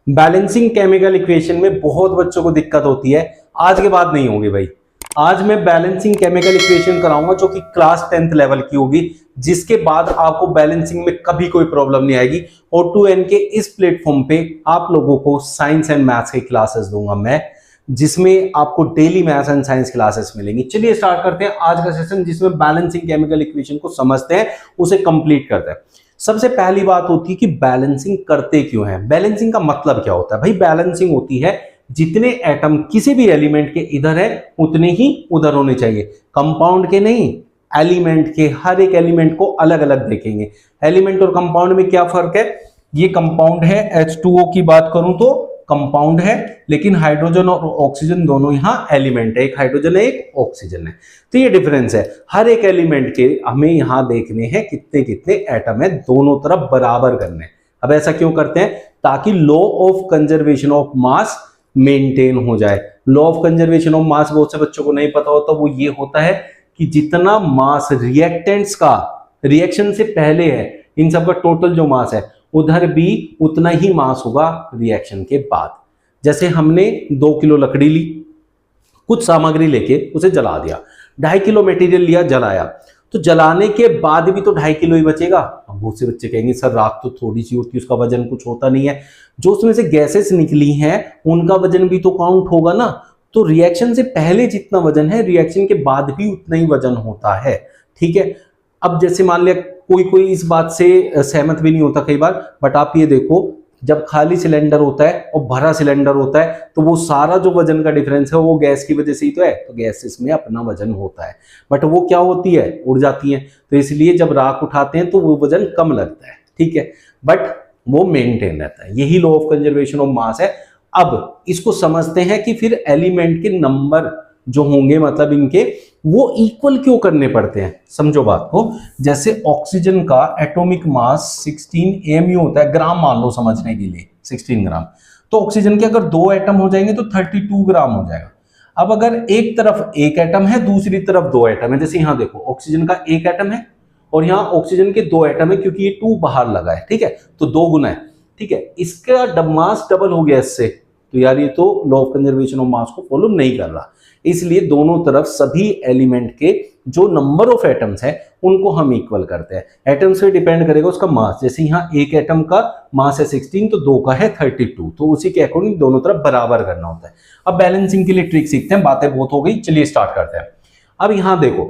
Balancing chemical equation में बहुत बच्चों को दिक्कत होती है, आज के बाद नहीं होगी भाई। आज मैं बैलेंसिंग केमिकल इक्वेशन कराऊंगा जो कि क्लास 10th लेवल की होगी, जिसके बाद आपको बैलेंसिंग में कभी कोई प्रॉब्लम नहीं आएगी। और 2N के इस प्लेटफॉर्म पे आप लोगों को साइंस एंड मैथ्स की क्लासेस दूंगा मैं, जिसमें आपको daily maths and science classes मिलेंगी। चलिए स्टार्ट करते हैं आज का सेशन, जिसमें बैलेंसिंग केमिकल इक्वेशन को समझते हैं, उसे कंप्लीट करते हैं। सबसे पहली बात होती है कि बैलेंसिंग करते क्यों है। बैलेंसिंग का मतलब क्या होता है भाई? बैलेंसिंग होती है जितने एटम किसी भी एलिमेंट के इधर है उतने ही उधर होने चाहिए, कंपाउंड के नहीं, एलिमेंट के। हर एक एलिमेंट को अलग अलग देखेंगे। एलिमेंट और कंपाउंड में क्या फर्क है? ये कंपाउंड है, H2O की बात करूं तो कंपाउंड है, लेकिन हाइड्रोजन और ऑक्सीजन दोनों यहां एलिमेंट है, एक हाइड्रोजन है एक ऑक्सीजन है। तो ये डिफरेंस है। हर एक एलिमेंट के हमें यहां देखने हैं कितने कितने एटम है, दोनों तरफ बराबर करने। अब ऐसा क्यों करते हैं? ताकि law of conservation of mass maintain हो जाए। Law of conservation of mass बहुत से बच्चों को नहीं पता होता, वो ये होता है कि जितना मास रिएक्टेंट्स का रिएक्शन से पहले है, इन सब का टोटल जो मास है, उधर भी उतना ही मास होगा रिएक्शन के बाद। जैसे हमने 2 किलो लकड़ी ली, कुछ सामग्री लेके उसे जला दिया, 2.5 किलो मटेरियल लिया, जलाया, तो जलाने के बाद भी तो 2.5 किलो ही बचेगा। अब बहुत से बच्चे कहेंगे सर राख तो थोड़ी सी होती है, उसका वजन कुछ होता नहीं है। जो उसमें से गैसेस निकली हैं उनका वजन भी तो काउंट होगा ना। तो रिएक्शन से पहले जितना वजन है, रिएक्शन के बाद भी उतना ही वजन होता है। ठीक है। अब जैसे मान लिया कोई इस बात से सहमत भी नहीं होता कई बार, बट आप ये देखो, जब खाली सिलेंडर होता है और भरा सिलेंडर होता है तो वो सारा जो वजन का डिफरेंस है वो गैस की वजह से ही तो है। तो गैसेस में अपना वजन होता है, बट वो क्या होती है? उड़ जाती है। तो इसलिए जब राख उठाते हैं तो वो वजन कम लगता है, ठीक है, बट वो मेंटेन रहता है। यही law of conservation of mass है। अब इसको समझते हैं कि फिर एलिमेंट के नंबर जो होंगे, मतलब इनके, वो इक्वल क्यों करने पड़ते हैं। समझो बात को। जैसे ऑक्सीजन का एटॉमिक मास 16 AMU होता है, ग्राम मान लो समझने के लिए, 16 ग्राम। तो ऑक्सीजन के अगर 2 एटम हो जाएंगे तो 32 ग्राम हो जाएगा। अब अगर एक तरफ एक एटम है, दूसरी तरफ 2 एटम है, जैसे यहां देखो ऑक्सीजन का एक एटम है और यहां ऑक्सीजन के 2 एटम है, क्योंकि ये 2 बाहर लगा है, ठीक है, तो 2 गुना है, ठीक है। इसका मास डबल हो गया इससे, तो यार ये तो law of conservation of mass को फॉलो नहीं कर रहा। इसलिए दोनों तरफ सभी एलिमेंट के जो नंबर ऑफ एटम्स है उनको हम इक्वल करते हैं। एटम्स पे डिपेंड करेगा उसका मास। जैसे यहाँ एक एटम का मास है 16 तो 2 का है 32, तो उसी के अकॉर्डिंग दोनों तरफ बराबर करना होता है। अब बैलेंसिंग के लिए ट्रिक सीखते हैं, बातें बहुत हो गई, चलिए स्टार्ट करते हैं। अब यहां देखो,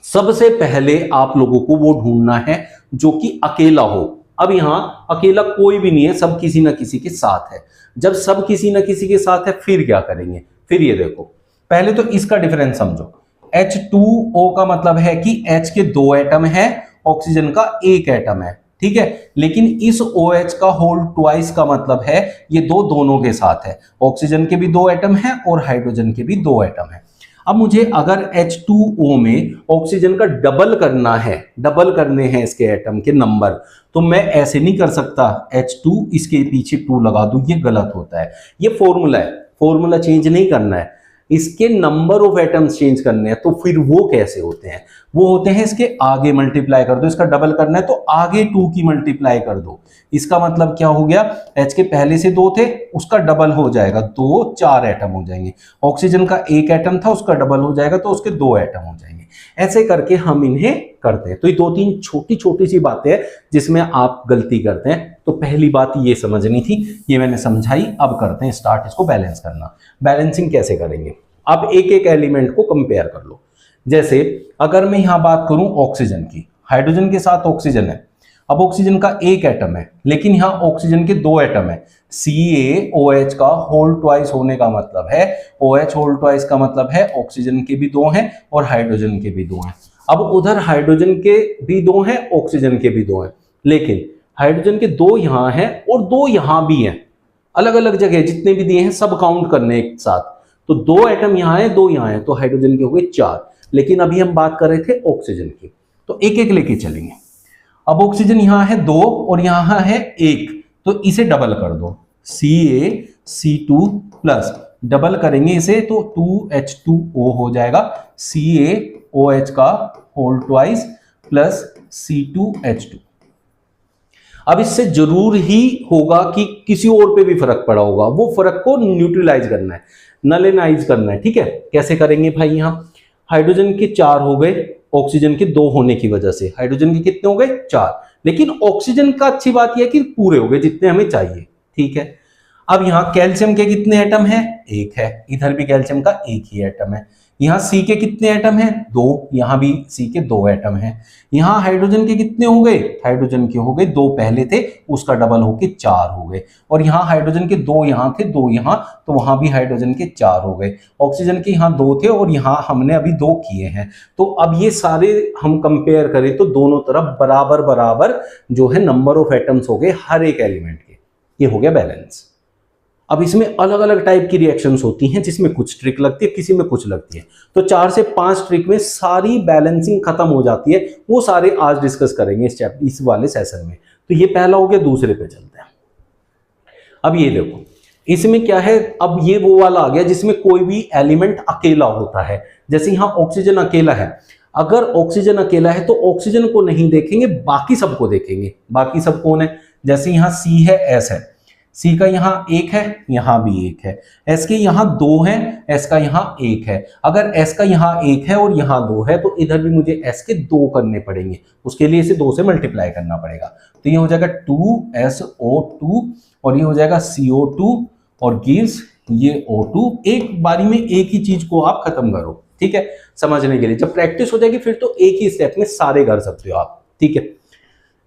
सबसे पहले आप लोगों को वो ढूंढना है जो कि अकेला हो। अब यहां अकेला कोई भी नहीं है, सब किसी ना किसी के साथ है। जब सब किसी ना किसी के साथ है फिर क्या करेंगे? फिर ये देखो, पहले तो इसका डिफरेंस समझो। H2O का मतलब है कि H के 2 एटम है, ऑक्सीजन का 1 एटम है, ठीक है। लेकिन इस OH का होल ट्वाइस का मतलब है ये दोनों के साथ है। ऑक्सीजन के भी 2 एटम है और हाइड्रोजन के भी 2 एटम है। अब मुझे अगर H2O में ऑक्सीजन का डबल करना है, डबल करने हैं इसके एटम के नंबर, तो मैं ऐसे नहीं कर सकता H2 इसके पीछे 2 लगा दूं, ये गलत होता है। ये फॉर्मूला है, फॉर्मूला चेंज नहीं करना है, इसके नंबर ऑफ एटम्स चेंज करने हैं। तो फिर वो कैसे होते हैं? वो होते हैं इसके आगे मल्टीप्लाई कर दो, इसका डबल करना है तो आगे 2 की मल्टीप्लाई कर दो। इसका मतलब क्या हो गया? H के पहले से 2 थे, उसका डबल हो जाएगा, 2 4 एटम हो जाएंगे। ऑक्सीजन का 1 एटम था, उसका डबल हो जाएगा तो उसके 2 एटम हो जाएंगे। ऐसे करके हम इन्हें करते हैं। तो ये 2-3 छोटी छोटी सी बातें हैं जिसमें आप गलती करते हैं। तो पहली बात ये समझनी थी, ये मैंने समझाई। अब करते हैं स्टार्ट इसको बैलेंस करना। बैलेंसिंग कैसे करेंगे? आप एक एक एलिमेंट को कंपेयर कर लो। जैसे अगर मैं यहां बात करूं ऑक्सीजन की, हाइड्रोजन के साथ ऑक्सीजन है। अब ऑक्सीजन का 1 एटम है, लेकिन यहां ऑक्सीजन के 2 एटम है। CaOH का होल ट्वाइस होने का मतलब है, OH होल ट्वाइस का मतलब है ऑक्सीजन के भी 2 हैं और हाइड्रोजन के भी 2 हैं। अब उधर हाइड्रोजन के भी 2 हैं, ऑक्सीजन के भी 2 हैं, लेकिन हाइड्रोजन के 2 यहां हैं और 2 यहां भी हैं। अलग अलग जगह जितने भी दिए हैं सब काउंट करने एक साथ। तो 2 एटम यहां है, 2 यहां है, तो हाइड्रोजन के हो गए 4। लेकिन अभी हम बात कर रहे थे ऑक्सीजन की, तो एक एक लेके चलेंगे। अब ऑक्सीजन यहां है 2 और यहां है 1, तो इसे डबल कर दो, CaC2 प्लस, डबल करेंगे इसे तो 2H2O हो जाएगा, CaOH का होल ट्वाइस प्लस C2H2। अब इससे जरूर ही होगा कि किसी और पे भी फर्क पड़ा होगा, वो फर्क को न्यूट्रलाइज करना है, नलेनाइज करना है। ठीक है, कैसे करेंगे भाई? यहाँ हाइड्रोजन के 4 हो गए ऑक्सीजन के 2 होने की वजह से। हाइड्रोजन के कितने हो गए? 4, लेकिन ऑक्सीजन का अच्छी बात यह है कि पूरे हो गए जितने हमें चाहिए। ठीक है, अब यहाँ कैल्शियम के कितने एटम है? 1 है, इधर भी कैल्शियम का 1 ही एटम है। यहाँ सी के कितने एटम है? 2, यहाँ भी सी के 2 एटम है। यहाँ हाइड्रोजन के कितने हो गए? हाइड्रोजन के हो गए 2 पहले थे, उसका डबल होके 4 हो गए। और यहाँ हाइड्रोजन के 2 यहाँ थे, 2 यहाँ, तो वहां भी हाइड्रोजन के 4 हो गए। ऑक्सीजन के यहाँ 2 थे और यहाँ हमने अभी 2 किए हैं। तो अब ये सारे हम कंपेयर करें तो दोनों तरफ बराबर बराबर जो है नंबर ऑफ एटम्स हो गए हर एक एलिमेंट के। ये हो गया बैलेंस। अब इसमें अलग अलग टाइप की रिएक्शंस होती हैं, जिसमें कुछ ट्रिक लगती है, किसी में कुछ लगती है। तो 4 से 5 ट्रिक में सारी बैलेंसिंग खत्म हो जाती है। वो सारे आज डिस्कस करेंगे इस वाले सेशन में। तो ये पहला हो गया, दूसरे पे चलते हैं। अब ये देखो, इसमें क्या है? अब ये वो वाला आ गया जिसमें कोई भी एलिमेंट अकेला होता है। जैसे यहाँ ऑक्सीजन अकेला है, अगर ऑक्सीजन अकेला है तो ऑक्सीजन को नहीं देखेंगे, बाकी सबको देखेंगे। बाकी सब कौन है? जैसे यहाँ सी है, एस है, सी का यहाँ 1 है, यहाँ भी 1 है, एस के यहाँ 2 है, एस का यहाँ 1 है। अगर एस का यहाँ 1 है और यहाँ 2 है तो इधर भी मुझे एस के 2 करने पड़ेंगे, उसके लिए इसे 2 से मल्टीप्लाई करना पड़ेगा। तो ये हो जाएगा 2SO2 और ये हो जाएगा CO2 और गिव्स ये O2। एक बारी में एक ही चीज को आप खत्म करो, ठीक है, समझने के लिए। जब प्रैक्टिस हो जाएगी फिर तो एक ही स्टेप में सारे कर सकते हो आप। ठीक है,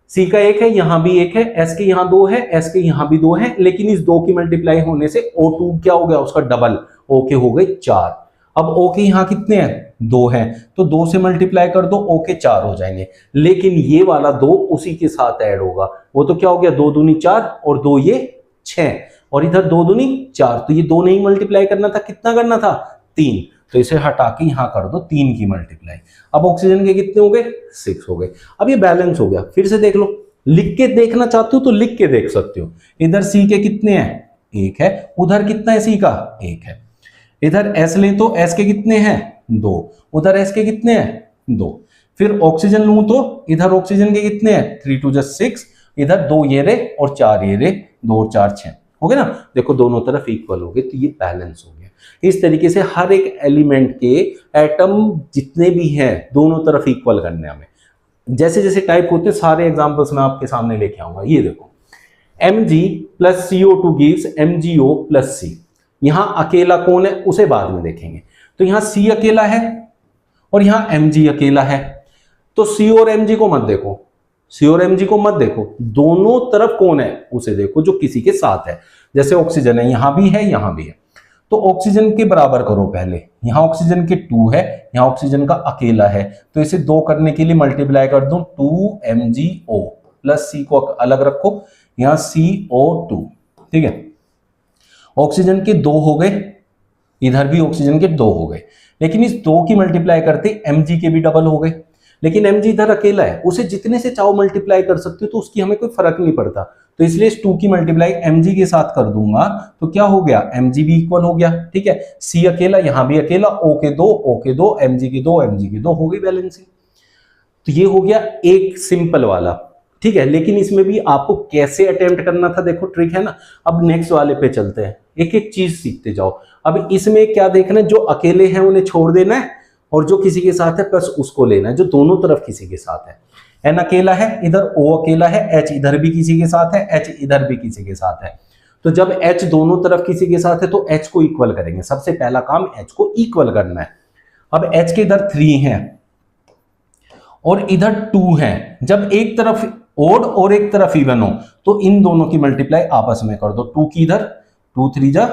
सी का 1 है, यहां भी 1 है, एस के यहां 2 है, एस के यहां भी 2 है, लेकिन इस 2 की मल्टीप्लाई होने से O2 क्या हो गया? उसका डबल, O के हो गए 4। अब O के यहां कितने हैं? 2 हैं, तो 2 से मल्टीप्लाई कर दो, O के 4 हो जाएंगे। लेकिन ये वाला 2 उसी के साथ ऐड होगा, वो तो क्या हो गया? 2 दूनी 4 और 2 ये 6, और इधर 2 दूनी 4, तो ये 2 नहीं मल्टीप्लाई करना था, कितना करना था? 3। तो इसे हटा के यहां कर दो 3 की मल्टीप्लाई। अब ऑक्सीजन के कितने हो गए? 6 हो गए। अब ये बैलेंस हो गया। फिर से देख लो, लिख के देखना चाहते हो तो लिख के देख सकते हो। इधर सी के कितने हैं? 1 है, उधर कितना है? सी का 1 है। इधर एस ले तो एस के कितने हैं? 2, उधर एस के कितने हैं? 2। फिर ऑक्सीजन लूं तो इधर ऑक्सीजन के कितने हैं? 3 2 6, इधर 2 ये रे और 4 ये रे, 2 और 4 6 हो गए ना। देखो दोनों तरफ इक्वल हो गए, तो ये बैलेंस हो गया। इस तरीके से हर एक एलिमेंट के एटम जितने भी हैं दोनों तरफ इक्वल करने हमें। जैसे जैसे टाइप होते सारे एग्जांपल्स मैं आपके सामने लेके आऊंगा। ये देखो, Mg + CO2 gives MgO + C। यहां अकेला कौन है उसे बाद में देखेंगे। तो यहां C अकेला है और यहां Mg अकेला है, तो C और Mg को मत देखो, C और Mg को मत देखो, दोनों तरफ कौन है उसे देखो जो किसी के साथ है। जैसे ऑक्सीजन है, यहां भी है, यहां भी है, तो ऑक्सीजन के बराबर करो पहले। यहां ऑक्सीजन के 2 है, यहां ऑक्सीजन का अकेला है, तो इसे 2 करने के लिए मल्टीप्लाई कर दो, 2MgO + C को अलग रखो, यहां CO2। ठीक है, ऑक्सीजन के 2 हो गए, इधर भी ऑक्सीजन के 2 हो गए, लेकिन इस 2 की मल्टीप्लाई करते Mg के भी डबल हो गए। लेकिन Mg इधर अकेला है, उसे जितने से चाहो मल्टीप्लाई कर सकते हो, तो उसकी हमें कोई फर्क नहीं पड़ता। तो इसलिए इस 2 की मल्टीप्लाई Mg के साथ कर दूंगा, तो क्या हो गया? Mg भी इक्वल हो गया। ठीक है, C अकेला, यहां भी अकेला, O के 2, O के 2, Mg के 2, Mg के 2, हो गई बैलेंसिंग। तो ये हो गया एक सिंपल वाला। ठीक है, लेकिन इसमें भी आपको कैसे अटेम्प्ट करना था, देखो ट्रिक है ना। अब नेक्स्ट वाले पे चलते हैं, एक एक चीज सीखते जाओ। अब इसमें क्या देखना है? जो अकेले हैं उन्हें छोड़ देना है, और जो किसी के साथ है प्लस उसको लेना है, जो दोनों तरफ किसी के साथ है। N अकेला है, इधर O अकेला है, H इधर भी किसी के साथ है, H इधर भी किसी के साथ है। तो जब H दोनों तरफ किसी के साथ है तो H को इक्वल करेंगे। सबसे पहला काम H को इक्वल करना है। अब H के इधर 3 है और इधर 2 है। जब एक तरफ ओड और एक तरफ इवन हो तो इन दोनों की मल्टीप्लाई आपस में कर दो। 2 की इधर 2 3 जा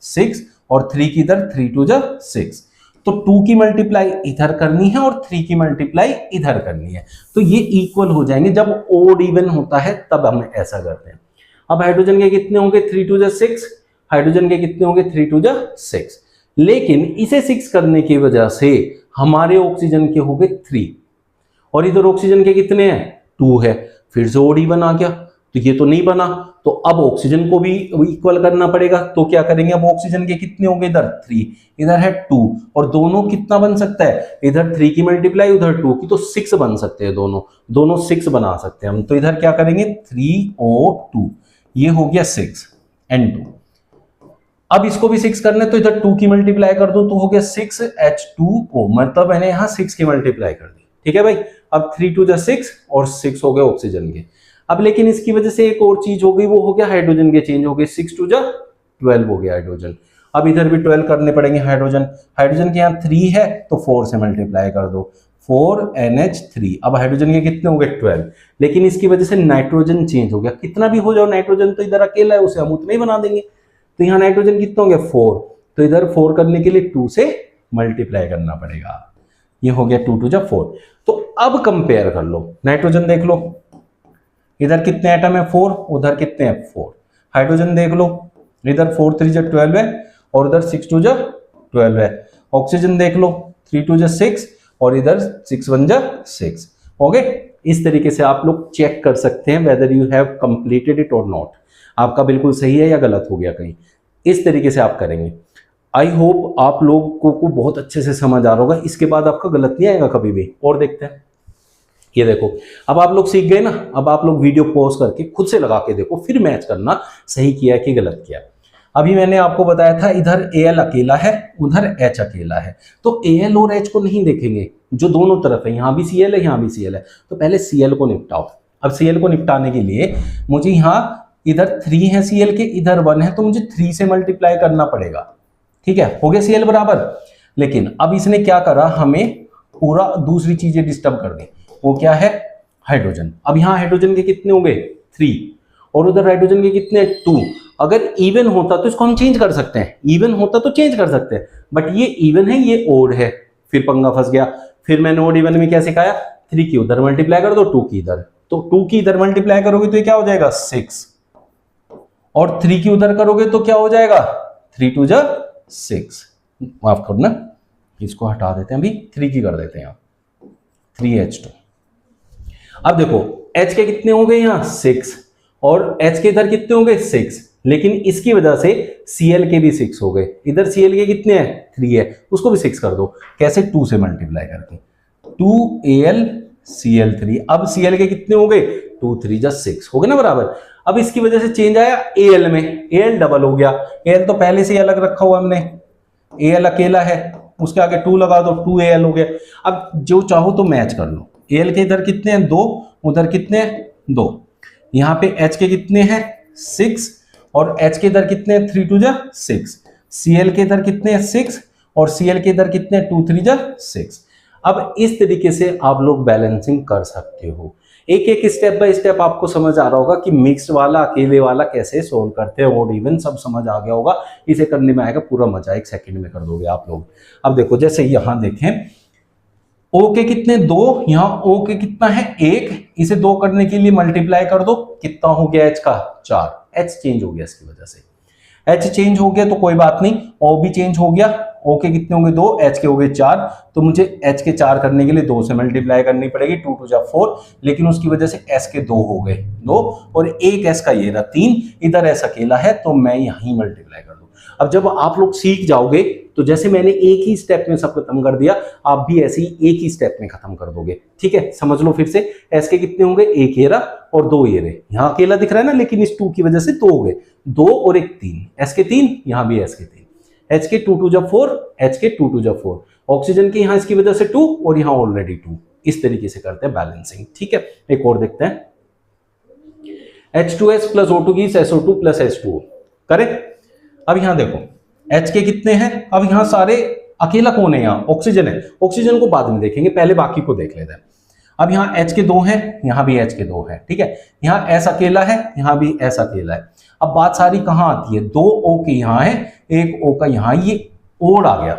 6 और 3 की इधर 3 2 जा 6। तो 2 की मल्टीप्लाई इधर करनी है और 3 की मल्टीप्लाई इधर करनी है, तो ये इक्वल हो जाएंगे। जब ओड इवन होता है तब हम ऐसा करते हैं। अब हाइड्रोजन के कितने होंगे? 3 2 जा 6। हाइड्रोजन के कितने होंगे? 3 2 जा 6। लेकिन इसे 6 करने की वजह से हमारे ऑक्सीजन के हो गए 3 और इधर ऑक्सीजन के कितने हैं? 2 है। फिर से ओड इवन आ गया, तो ये तो नहीं बना, तो अब ऑक्सीजन को भी इक्वल करना पड़ेगा। तो क्या करेंगे, अब ऑक्सीजन के कितने होंगे, इधर 3, इधर है 2, और दोनों कितना बन सकता है, इधर 3 की मल्टीप्लाई उधर 2 की, तो 6 बन सकते हैं, दोनों 6 बना सकते हैं हम। तो इधर क्या करेंगे 3O2, ये हो गया 6 N2। अब इसको भी 6 करना है, तो इधर 2 की मल्टीप्लाई कर दो तो हो गया 6H2O, मतलब मैंने यहां 6 की मल्टीप्लाई कर दी। ठीक है भाई, अब 3 2 6 और 6 हो गए ऑक्सीजन के। अब लेकिन इसकी वजह से एक और चीज हो गई, वो हो गया हाइड्रोजन के चेंज हो गए, 6 2 12 हो गया हाइड्रोजन। अब इधर भी 12 करने पड़ेंगे हाइड्रोजन के यहाँ 3 है तो 4 से मल्टीप्लाई कर दो, 4NH3। अब हाइड्रोजन के कितने हो गए 12, लेकिन इसकी वजह से नाइट्रोजन चेंज हो गया। कितना भी हो जाओ नाइट्रोजन तो इधर अकेला है, उसे हम उतना ही बना देंगे। तो यहाँ नाइट्रोजन कितना हो गया 4, तो इधर 4 करने के लिए 2 से मल्टीप्लाई करना पड़ेगा, ये हो गया 2 2 4। तो अब कंपेयर कर लो, नाइट्रोजन देख लो, इधर कितने एटम है 4, उधर कितने हैं 4। हाइड्रोजन देख लो, इधर 4 3 12 है और उधर 6 2 12 है। ऑक्सीजन देख लो, 3 2 6 और इधर 6 1 6 हो गए। इस तरीके से आप लोग चेक कर सकते हैं whether you have completed it और नॉट, आपका बिल्कुल सही है या गलत हो गया कहीं। इस तरीके से आप करेंगे। आई होप आप लोगों को बहुत अच्छे से समझ आ रहा होगा, इसके बाद आपका गलत नहीं आएगा कभी भी। और देखते हैं, ये देखो अब आप लोग सीख गए ना, अब आप लोग वीडियो पॉज करके खुद से लगा के देखो, फिर मैच करना सही किया कि गलत किया। अभी मैंने आपको बताया था इधर Al अकेला है, उधर H अकेला है, तो Al और H को नहीं देखेंगे, जो दोनों तरफ है, यहाँ भी Cl है यहाँ भी Cl है, तो पहले Cl को निपटाओ। अब Cl को निपटाने के लिए मुझे यहाँ इधर 3 है Cl के, इधर 1 है, तो मुझे 3 से मल्टीप्लाई करना पड़ेगा। ठीक है, हो गया Cl बराबर। लेकिन अब इसने क्या करा, हमें पूरा दूसरी चीजें डिस्टर्ब कर दी। वो क्या है, हाइड्रोजन। अब यहाँ हाइड्रोजन के कितने हो गए 3 और उधर हाइड्रोजन के कितने 2। अगर इवन होता तो इसको हम चेंज कर सकते हैं, इवन होता तो चेंज कर सकते हैं, बट ये इवन है ये ओड है, फिर पंगा फंस गया। फिर मैंने ओड इवन में क्या सिखाया, 3 की उधर मल्टीप्लाई कर दो 2 की इधर, तो 2 की इधर मल्टीप्लाई करोगे तो ये क्या हो जाएगा 6, और 3 की उधर करोगे तो क्या हो जाएगा 3 2 6। माफ करना, इसको हटा देते हैं, अभी 3 की कर देते हैं, 3H2। अब देखो H के कितने हो गए यहाँ 6 और H के इधर कितने हो गए 6, लेकिन इसकी वजह से Cl के भी 6 हो गए। इधर Cl के कितने हैं 3 है, उसको भी 6 कर दो, कैसे 2 से मल्टीप्लाई करके, 2AlCl3। अब Cl के कितने हो गए 2 3 6 हो गए ना बराबर। अब इसकी वजह से चेंज आया Al में, Al डबल हो गया, Al तो पहले से ही अलग रखा हुआ हमने, Al अकेला है, उसके आगे 2 लगा दो 2Al हो गया। अब जो चाहो तो मैच कर लो, Al के इधर कितने हैं 2, उधर कितने हैं 2, यहाँ पे H के कितने हैं 6 और H के इधर कितने हैं 3 2 6, Cl के इधर कितने हैं 6 और Cl के इधर कितने हैं 2 3 6। अब इस तरीके से आप लोग बैलेंसिंग कर सकते हो। एक एक स्टेप बाय स्टेप आपको समझ आ रहा होगा कि मिक्स्ड वाला अकेले वाला कैसे सोल्व करते हैं, और इवन सब समझ आ गया होगा। इसे करने में आएगा पूरा मजा, 1 सेकंड में कर दोगे आप लोग। अब देखो जैसे यहां देखें, O के कितने 2, यहाँ O के कितना है 1, इसे 2 करने के लिए मल्टीप्लाई कर दो, कितना हो गया H का 4। H चेंज हो गया इसकी वजह से, H चेंज हो गया तो कोई बात नहीं, O भी चेंज हो गया। O के कितने हो गए 2, H के हो गए 4, तो मुझे H के 4 करने के लिए 2 से मल्टीप्लाई करनी पड़ेगी, 2 2 4, लेकिन उसकी वजह से S के 2 हो गए 2 और एक S का ये रहा 3, इधर S अकेला है तो मैं यहीं मल्टीप्लाई कर दूं। अब जब आप लोग सीख जाओगे तो जैसे मैंने एक ही स्टेप में सब खत्म कर दिया, आप भी ऐसे ही एक ही स्टेप में खत्म कर दोगे। ठीक है, समझ लो फिर से, S के कितने होंगे, एक ये रहा और 2 ये रहे, यहाँ अकेला दिख रहा है ना, लेकिन इस 2 की वजह से 2 हो गए, 2 और एक 3, S के 3, यहाँ भी S के 3, H के 2 2 4, H के 2 2 4, ऑक्सीजन के यहाँ इसकी वजह से 2 और यहाँ ऑलरेडी 2। इस तरीके से करते हैं बैलेंसिंग। ठीक है, एक और देखते हैं, H2S प्लस O2 की SO2 प्लस H2O करें। अब यहाँ देखो H के कितने हैं, अब यहाँ सारे अकेला कौन है, यहाँ ऑक्सीजन है, ऑक्सीजन को बाद में देखेंगे, पहले बाकी को देख लेते हैं। अब यहाँ H के 2 हैं, यहाँ भी H के 2 हैं। ठीक है, यहाँ S अकेला है, यहाँ भी S अकेला है। अब बात सारी कहाँ आती है, 2 O के यहाँ है, 1 O का यहाँ, ये ओड आ गया,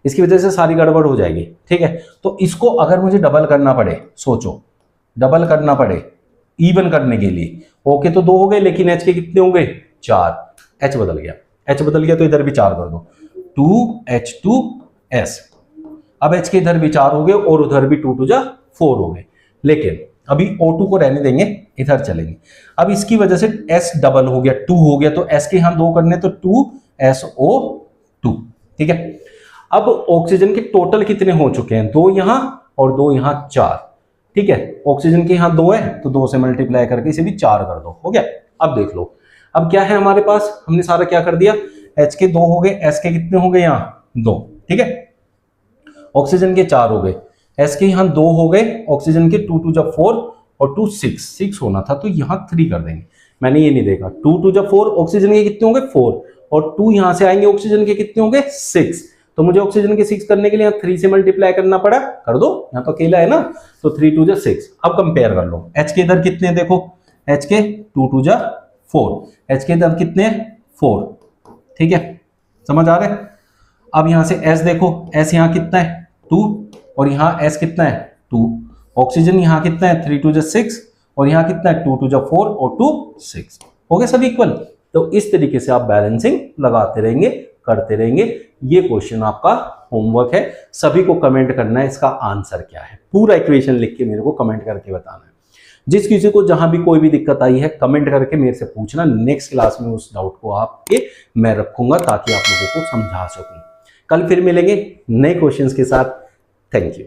इसकी वजह से सारी गड़बड़ हो जाएगी। ठीक है, तो इसको अगर मुझे डबल करना पड़े, सोचो डबल करना पड़े इवन करने के लिए, O के तो 2 हो गए, लेकिन H के कितने हो गए 4, H बदल गया, H बदल गया तो इधर भी 4 कर दो, 2H2S। अब H के इधर भी 4 हो गए और उधर भी 2 2 4 हो गए, लेकिन अभी O2 को रहने देंगे, इधर चलेंगे। अब इसकी वजह से S डबल हो गया, 2 हो गया, तो S के यहां 2 करने तो 2SO2, ठीक है। अब ऑक्सीजन के टोटल कितने हो चुके हैं, 2 यहां और 2 यहां, 4, ठीक है। ऑक्सीजन के यहां 2 है तो 2 से मल्टीप्लाई करके इसे भी 4 कर दो, हो गया। अब देख लो, अब क्या है हमारे पास, हमने सारा क्या कर दिया, H के 2 हो गए, S के कितने हो गए, यहां 2, ठीक है। ऑक्सीजन के 4 हो गए, S के यहां 2 हो गए, ऑक्सीजन के 2 2 जब 4 और 2 6 होना था तो यहां 3 कर देंगे, मैंने ये नहीं देखा। 2 2 जब 4, ऑक्सीजन के कितने होंगे 4, और 2 यहां से आएंगे, ऑक्सीजन के कितने होंगे 6, तो मुझे ऑक्सीजन के 6 करने के लिए 3 से मल्टीप्लाई करना पड़ा, कर दो, यहाँ तो अकेला है ना, तो 3 2 6। अब कंपेयर कर लो, H के इधर कितने हैं, देखो H के 2 2 4, H के इधर कितने 4, ठीक है, समझ आ रहा है। अब यहां से S देखो, S यहाँ कितना है 2, और यहाँ S कितना है 2, ऑक्सीजन यहाँ कितना है 3 2 6, और यहाँ कितना है 2 2 4 और 2 6, हो गए सब इक्वल। तो इस तरीके से आप बैलेंसिंग लगाते रहेंगे, करते रहेंगे। ये क्वेश्चन आपका होमवर्क है, सभी को कमेंट करना है इसका आंसर क्या है, पूरा इक्वेशन लिख के मेरे को कमेंट करके बताना है। जिस किसी को जहां भी कोई भी दिक्कत आई है कमेंट करके मेरे से पूछना, नेक्स्ट क्लास में उस डाउट को आपके मैं रखूंगा ताकि आप लोगों को समझा सकूं। कल फिर मिलेंगे नए क्वेश्चंस के साथ। Thank you.